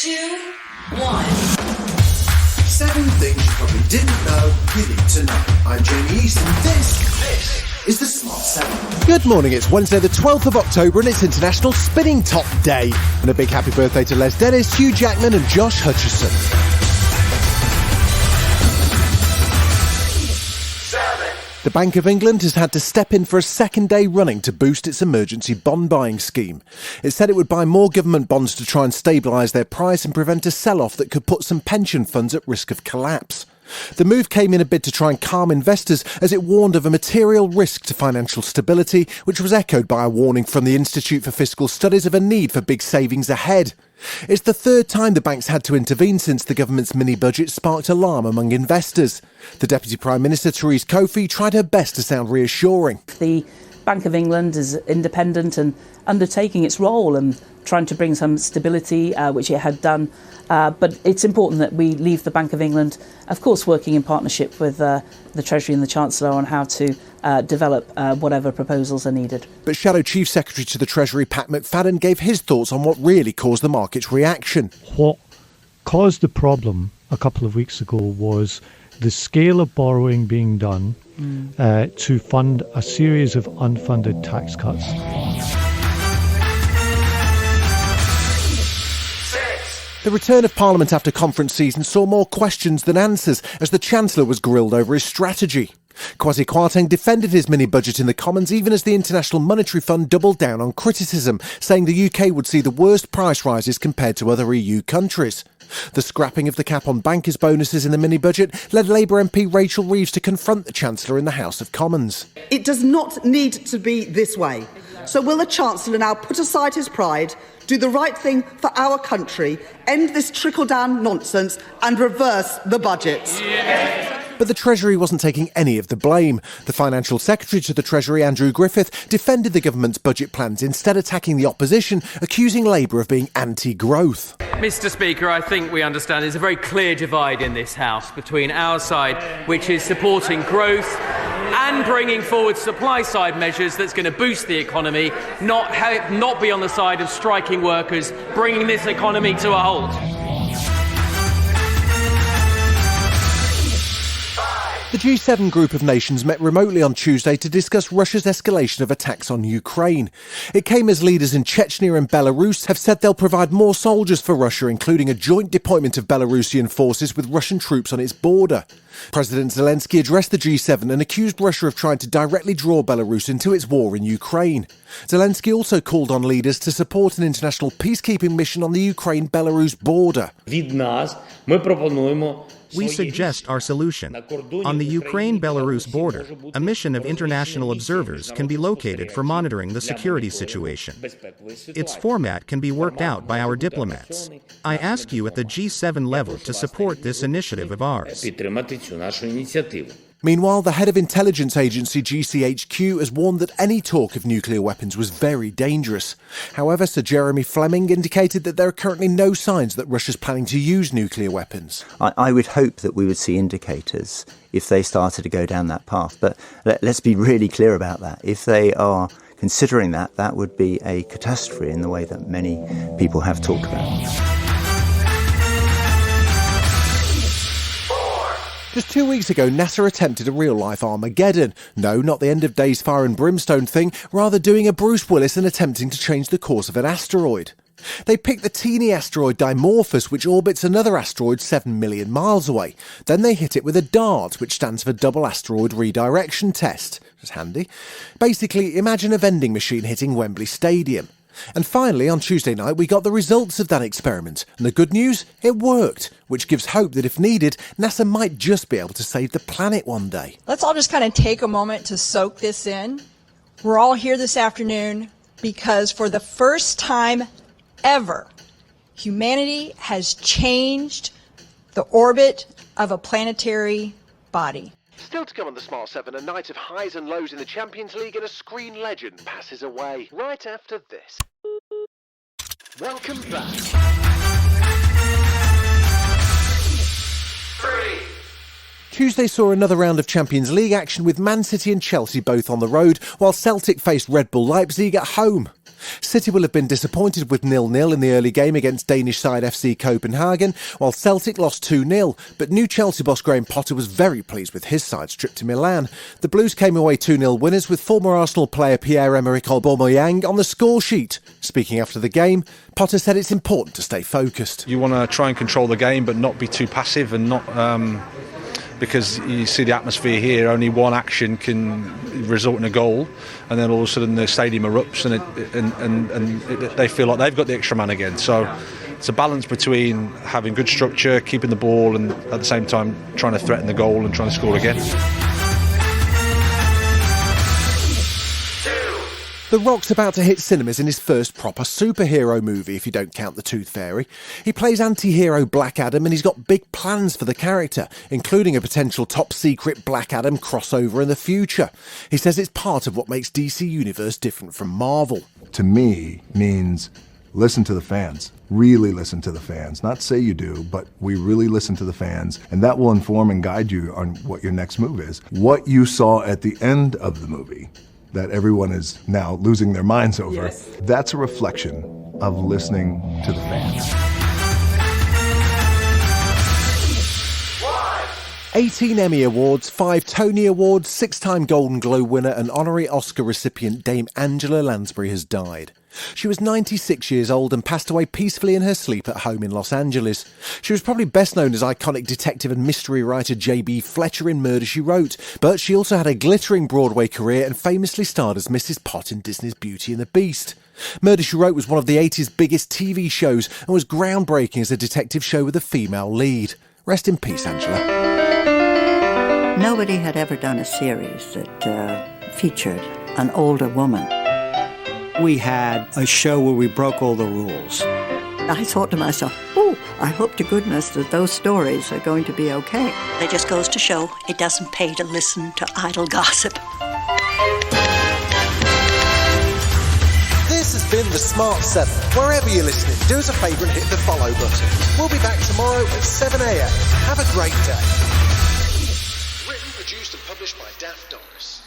2, 1. 7 things you probably didn't know you need to know. I'm Jamie East and this is the Smart 7. Good morning, it's Wednesday the 12th of October and it's International Spinning Top Day. And a big happy birthday to Les Dennis, Hugh Jackman and Josh Hutcherson. The Bank of England has had to step in for a second day running to boost its emergency bond buying scheme. It said it would buy more government bonds to try and stabilise their price and prevent a sell-off that could put some pension funds at risk of collapse. The move came in a bid to try and calm investors as it warned of a material risk to financial stability, which was echoed by a warning from the Institute for Fiscal Studies of a need for big savings ahead. It's the third time the bank's had to intervene since the government's mini-budget sparked alarm among investors. The Deputy Prime Minister, Theresa May, tried her best to sound reassuring. The Bank of England is independent and undertaking its role and trying to bring some stability, which it had done. But it's important that we leave the Bank of England, of course, working in partnership with the Treasury and the Chancellor on how to develop whatever proposals are needed. But Shadow Chief Secretary to the Treasury, Pat McFadden, gave his thoughts on what really caused the market's reaction. What caused the problem a couple of weeks ago was the scale of borrowing being done to fund a series of unfunded tax cuts. The return of Parliament after conference season saw more questions than answers as the Chancellor was grilled over his strategy. Kwasi Kwarteng defended his mini-budget in the Commons even as the International Monetary Fund doubled down on criticism, saying the UK would see the worst price rises compared to other EU countries. The scrapping of the cap on bankers' bonuses in the mini-budget led Labour MP Rachel Reeves to confront the Chancellor in the House of Commons. It does not need to be this way. So will the Chancellor now put aside his pride, do the right thing for our country, end this trickle-down nonsense and reverse the budget? But the Treasury wasn't taking any of the blame. The Financial Secretary to the Treasury, Andrew Griffith, defended the government's budget plans, instead attacking the opposition, accusing Labour of being anti-growth. Mr. Speaker, I think we understand there's a very clear divide in this House between our side, which is supporting growth and bringing forward supply-side measures that's going to boost the economy, not be on the side of striking workers, bringing this economy to a halt. The G7 group of nations met remotely on Tuesday to discuss Russia's escalation of attacks on Ukraine. It came as leaders in Chechnya and Belarus have said they'll provide more soldiers for Russia, including a joint deployment of Belarusian forces with Russian troops on its border. President Zelensky addressed the G7 and accused Russia of trying to directly draw Belarus into its war in Ukraine. Zelensky also called on leaders to support an international peacekeeping mission on the Ukraine-Belarus border. We suggest our solution. On the Ukraine-Belarus border, a mission of international observers can be located for monitoring the security situation. Its format can be worked out by our diplomats. I ask you at the G7 level to support this initiative of ours. Meanwhile, the head of intelligence agency GCHQ has warned that any talk of nuclear weapons was very dangerous. However, Sir Jeremy Fleming indicated that there are currently no signs that Russia's planning to use nuclear weapons. I would hope that we would see indicators if they started to go down that path. But let's be really clear about that. If they are considering that, that would be a catastrophe in the way that many people have talked about. Just 2 weeks ago, NASA attempted a real-life Armageddon. No, not the end of days fire and brimstone thing, rather doing a Bruce Willis and attempting to change the course of an asteroid. They picked the teeny asteroid Dimorphos, which orbits another asteroid 7 million miles away. Then they hit it with a DART, which stands for Double Asteroid Redirection Test. That's handy. Basically, imagine a vending machine hitting Wembley Stadium. And finally, on Tuesday night, we got the results of that experiment. And the good news? It worked, which gives hope that if needed, NASA might just be able to save the planet one day. Let's all just kind of take a moment to soak this in. We're all here this afternoon because for the first time ever, humanity has changed the orbit of a planetary body. Still to come on the Smart 7, a night of highs and lows in the Champions League and a screen legend passes away. Right after this. Welcome back. 3. Tuesday saw another round of Champions League action with Man City and Chelsea both on the road, while Celtic faced Red Bull Leipzig at home. City will have been disappointed with 0-0 in the early game against Danish side FC Copenhagen, while Celtic lost 2-0. But new Chelsea boss Graham Potter was very pleased with his side's trip to Milan. The Blues came away 2-0 winners with former Arsenal player Pierre-Emerick Aubameyang on the score sheet. Speaking after the game, Potter said it's important to stay focused. You want to try and control the game but not be too passive and not... because you see the atmosphere here, only one action can result in a goal, and then all of a sudden the stadium erupts and they feel like they've got the extra man again. So it's a balance between having good structure, keeping the ball, and at the same time trying to threaten the goal and trying to score again. The Rock's about to hit cinemas in his first proper superhero movie, if you don't count The Tooth Fairy. He plays anti-hero Black Adam, and he's got big plans for the character, including a potential top-secret Black Adam crossover in the future. He says it's part of what makes DC Universe different from Marvel. To me, means listen to the fans. Really listen to the fans. Not say you do, but we really listen to the fans, and that will inform and guide you on what your next move is. What you saw at the end of the movie, that everyone is now losing their minds over, that's a reflection of listening to the fans. 18 Emmy Awards, 5 Tony Awards, 6-time Golden Globe winner and honorary Oscar recipient Dame Angela Lansbury has died. She was 96 years old and passed away peacefully in her sleep at home in Los Angeles. She was probably best known as iconic detective and mystery writer J.B. Fletcher in Murder, She Wrote, but she also had a glittering Broadway career and famously starred as Mrs. Pott in Disney's Beauty and the Beast. Murder, She Wrote was one of the 80s biggest TV shows and was groundbreaking as a detective show with a female lead. Rest in peace, Angela. Nobody had ever done a series that featured an older woman. We had a show where we broke all the rules. I thought to myself, oh, I hope to goodness that those stories are going to be okay. It just goes to show it doesn't pay to listen to idle gossip. This has been The Smart 7. Wherever you're listening, do us a favour and hit the follow button. We'll be back tomorrow at 7 a.m. Have a great day. Written, produced and published by Daft Doris.